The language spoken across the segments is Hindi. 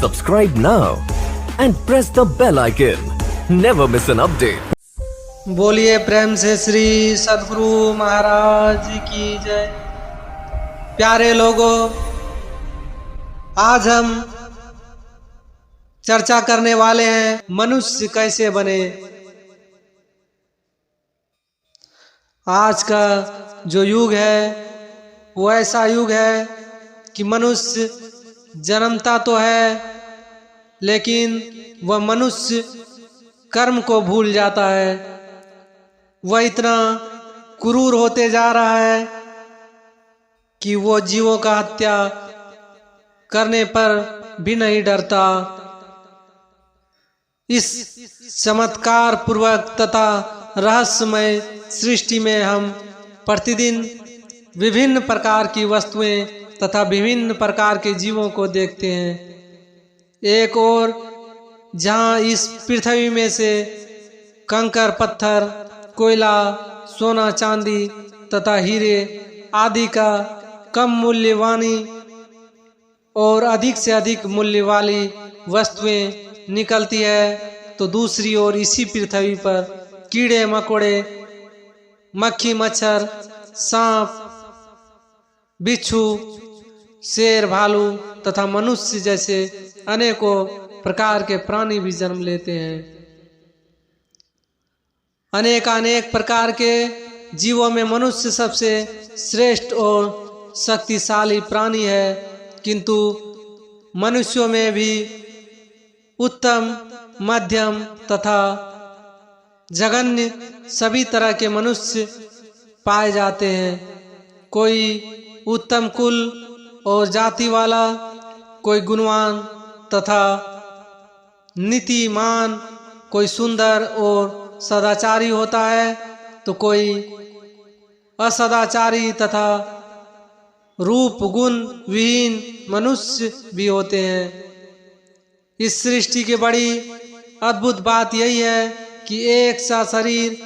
Subscribe now and press the bell icon. Never miss an update. बोलिए प्रेम से श्री सद्गुरु महाराज की जय। प्यारे लोगों, आज हम चर्चा करने वाले हैं मनुष्य कैसे बने। आज का जो युग है वो ऐसा युग है कि मनुष्य जन्मता तो है, लेकिन वह मनुष्य कर्म को भूल जाता है। वह इतना क्रूर होते जा रहा है कि वो जीवों का हत्या करने पर भी नहीं डरता। इस चमत्कार पूर्वक तथा रहस्यमय सृष्टि में हम प्रतिदिन विभिन्न प्रकार की वस्तुएं तथा विभिन्न प्रकार के जीवों को देखते हैं। एक और जहां इस पृथ्वी में से कंकर पत्थर, कोयला, सोना चांदी तथा हीरे आदि का कम मूल्यवानी और अधिक से अधिक मूल्य वाली वस्तुएं निकलती है, तो दूसरी ओर इसी पृथ्वी पर कीड़े मकोड़े, मक्खी मच्छर, सांप, बिच्छू, शेर, भालू तथा मनुष्य जैसे अनेकों प्रकार के प्राणी भी जन्म लेते हैं। अनेक प्रकार के जीवों में मनुष्य सबसे श्रेष्ठ और शक्तिशाली प्राणी है, किंतु मनुष्यों में भी उत्तम, मध्यम तथा जघन्य सभी तरह के मनुष्य पाए जाते हैं। कोई उत्तम कुल और जाति वाला, कोई गुणवान तथा नीतिमान, कोई सुंदर और सदाचारी होता है, तो कोई असदाचारी तथा रूप गुण विहीन मनुष्य भी होते हैं। इस सृष्टि की बड़ी अद्भुत बात यही है कि एक सा शरीर,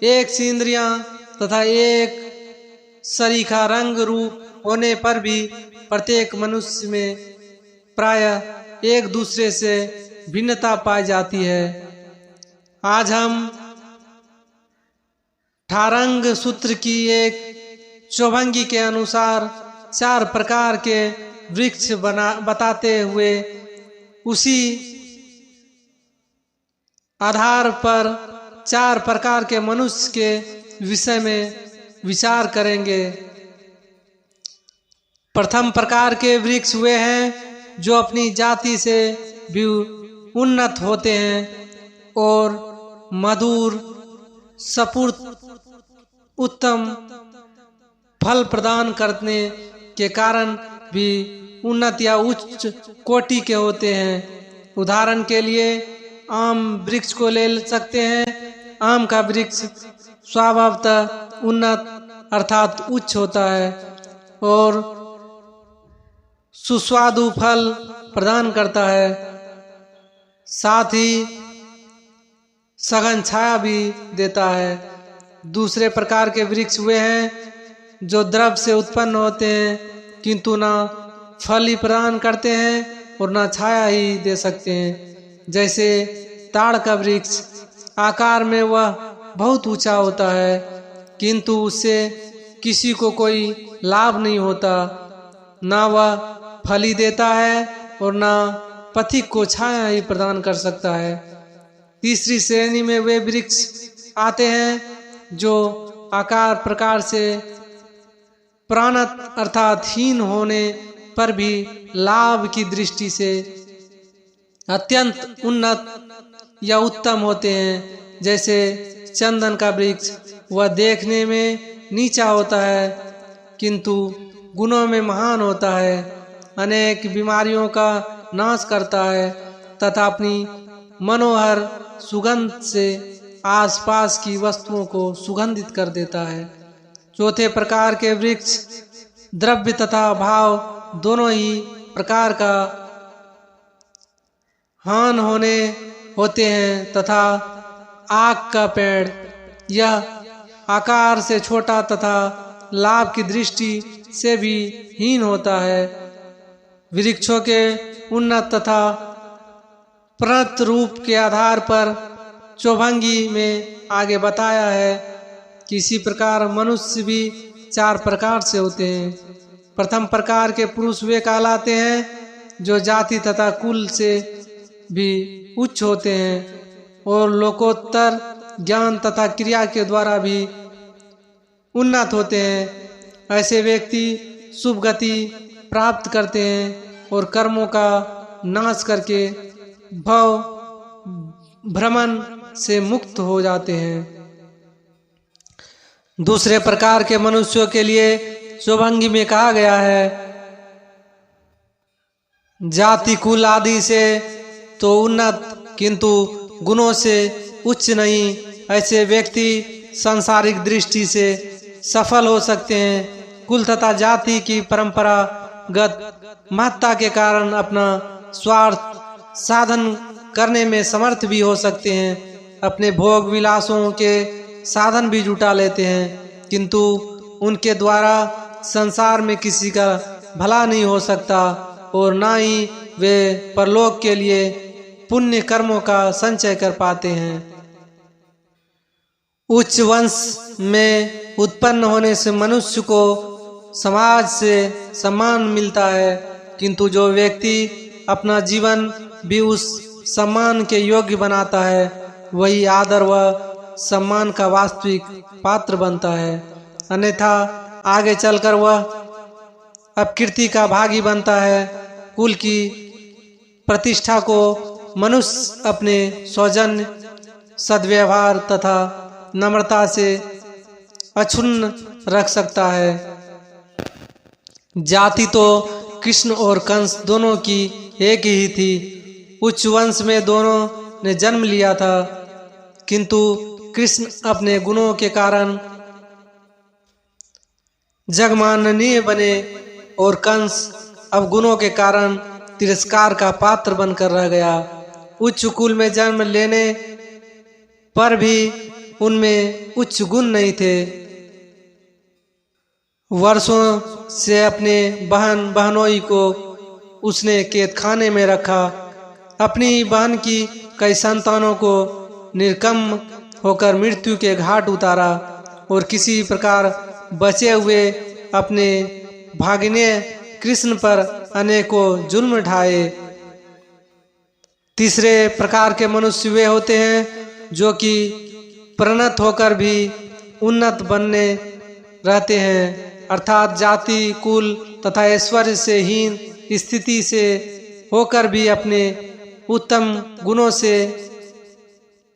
एक सी इंद्रियां तथा एक सरीखा रंग रूप होने पर भी प्रत्येक मनुष्य में प्रायः एक दूसरे से भिन्नता पाई जाती है। आज हम ठारंग सूत्र की एक चौभंगी के अनुसार 4 प्रकार के वृक्ष बताते हुए उसी आधार पर 4 प्रकार के मनुष्य के विषय में विचार करेंगे। प्रथम प्रकार के वृक्ष वे हैं जो अपनी जाति से भी उन्नत होते हैं और मधुर, सपूर्त, उत्तम फल प्रदान करने के कारण भी उन्नत या उच्च कोटि के होते हैं। उदाहरण के लिए आम वृक्ष को ले सकते हैं। आम का वृक्ष स्वभावतः उन्नत अर्थात उच्च होता है और सुस्वादु फल प्रदान करता है, साथ ही सघन छाया भी देता है। दूसरे प्रकार के वृक्ष वे हैं जो द्रव से उत्पन्न होते हैं, किंतु ना फल ही प्रदान करते हैं और ना छाया ही दे सकते हैं। जैसे ताड़ का वृक्ष, आकार में वह बहुत ऊंचा होता है, किंतु उससे किसी को कोई लाभ नहीं होता। ना वह फल ही देता है और ना पथिक को छाया ही प्रदान कर सकता है। तीसरी श्रेणी में वे वृक्ष आते हैं जो आकार प्रकार से प्राणत अर्थात हीन होने पर भी लाभ की दृष्टि से अत्यंत उन्नत या उत्तम होते हैं। जैसे चंदन का वृक्ष, वह देखने में नीचा होता है किंतु गुणों में महान होता है, अनेक बीमारियों का नाश करता है तथा अपनी मनोहर सुगंध से आसपास की वस्तुओं को सुगंधित कर देता है। चौथे प्रकार के वृक्ष द्रव्य तथा भाव दोनों ही प्रकार का हान होने होते हैं तथा आक का पेड़, यह आकार से छोटा तथा लाभ की दृष्टि से भी हीन होता है। वृक्षों के उन्नत तथा प्रत रूप के आधार पर चौभंगी में आगे बताया है कि इसी प्रकार मनुष्य भी 4 प्रकार से होते हैं। प्रथम प्रकार के पुरुष वे कहलाते हैं जो जाति तथा कुल से भी उच्च होते हैं और लोकोत्तर ज्ञान तथा क्रिया के द्वारा भी उन्नत होते हैं। ऐसे व्यक्ति शुभ गति प्राप्त करते हैं और कर्मों का नाश करके भव भ्रमण से मुक्त हो जाते हैं। दूसरे प्रकार के मनुष्यों के लिए चौभंगी में कहा गया है जाति कुल आदि से तो उन्नत किंतु गुणों से उच्च नहीं। ऐसे व्यक्ति सांसारिक दृष्टि से सफल हो सकते हैं। कुल तथा जाति की परंपरागत महत्ता के कारण अपना स्वार्थ साधन करने में समर्थ भी हो सकते हैं। अपने भोग विलासों के साधन भी जुटा लेते हैं किंतु उनके द्वारा संसार में किसी का भला नहीं हो सकता और ना ही वे परलोक के लिए पुण्य कर्मों का संचय कर पाते हैं। उच्च वंश में उत्पन्न होने से मनुष्य को समाज से सम्मान मिलता है किंतु जो व्यक्ति अपना जीवन भी उस सम्मान के योग्य बनाता है वही आदर व सम्मान का वास्तविक पात्र बनता है। अन्यथा आगे चलकर वह अपकीर्ति का भागी बनता है। कुल की प्रतिष्ठा को मनुष्य अपने सौजन्य सद्व्यवहार तथा नम्रता से अक्षुण्ण रख सकता है। जाति तो कृष्ण और कंस दोनों की एक ही थी। उच्च वंश में दोनों ने जन्म लिया था किंतु कृष्ण अपने गुणों के कारण जगमाननीय बने और कंस अब गुणों के कारण तिरस्कार का पात्र बनकर रह गया। उच्च कुल में जन्म लेने पर भी उनमें उच्च गुण नहीं थे। वर्षों से अपने बहन बहनोई को उसने कैदखाने में रखा। अपनी बहन की कई संतानों को निर्कम होकर मृत्यु के घाट उतारा और किसी प्रकार बचे हुए अपने भागिने कृष्ण पर अनेकों जुल्म ढाए। तीसरे प्रकार के मनुष्य वे होते हैं जो कि प्रणत होकर भी उन्नत बनने रहते हैं अर्थात जाति कुल तथा ऐश्वर्य से हीन स्थिति से होकर भी अपने उत्तम गुणों से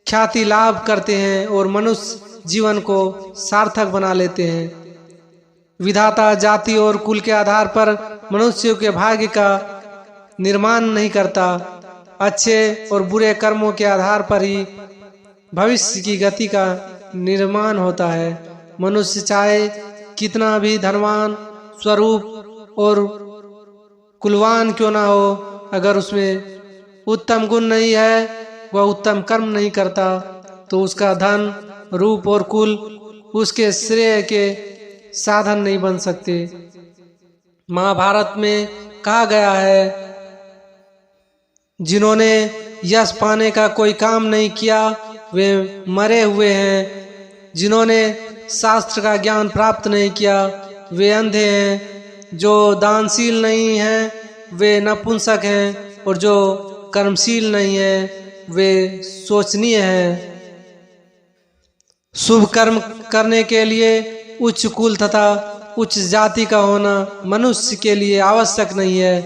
ख्याति लाभ करते हैं और मनुष्य जीवन को सार्थक बना लेते हैं। विधाता जाति और कुल के आधार पर मनुष्यों के भाग्य का निर्माण नहीं करता। अच्छे और बुरे कर्मों के आधार पर ही भविष्य की गति का निर्माण होता है। मनुष्य चाहे कितना भी धनवान स्वरूप और कुलवान क्यों ना हो, अगर उसमें उत्तम गुण नहीं है, वह उत्तम कर्म नहीं करता, तो उसका धन रूप और कुल उसके श्रेय के साधन नहीं बन सकते। महाभारत में कहा गया है जिन्होंने यश पाने का कोई काम नहीं किया वे मरे हुए हैं। जिन्होंने शास्त्र का ज्ञान प्राप्त नहीं किया वे अंधे हैं। जो दानशील नहीं हैं वे नपुंसक हैं और जो कर्मशील नहीं है वे शोचनीय हैं। शुभ कर्म करने के लिए उच्च कुल तथा उच्च जाति का होना मनुष्य के लिए आवश्यक नहीं है।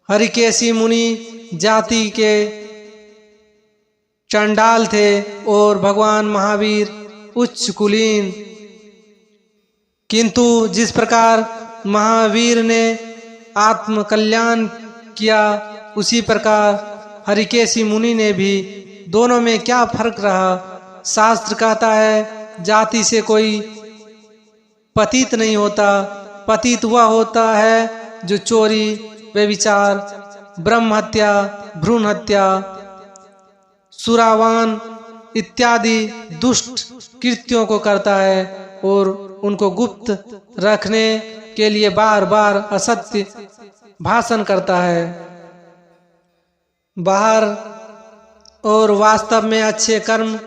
हरिकेशी मुनि जाति के चंडाल थे और भगवान महावीर उच्च कुलीन, किंतु जिस प्रकार महावीर ने आत्म कल्याण किया उसी प्रकार हरिकेशी मुनि ने भी। दोनों में क्या फर्क रहा? शास्त्र कहता है जाति से कोई पतित नहीं होता। पतित वह होता है जो चोरी व्यभिचार ब्रह्म हत्या भ्रूण हत्या सुरावान इत्यादि दुष्ट कृत्यों को करता है और उनको गुप्त रखने के लिए बार बार असत्य भाषण करता है। बाहर और वास्तव में अच्छे कर्म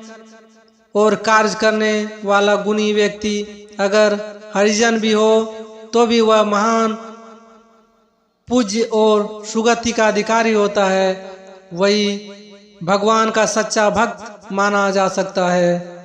और कार्य करने वाला गुणी व्यक्ति अगर हरिजन भी हो तो भी वह महान पूज्य और सुगति का अधिकारी होता है। वही भगवान का सच्चा भक्त माना जा सकता है।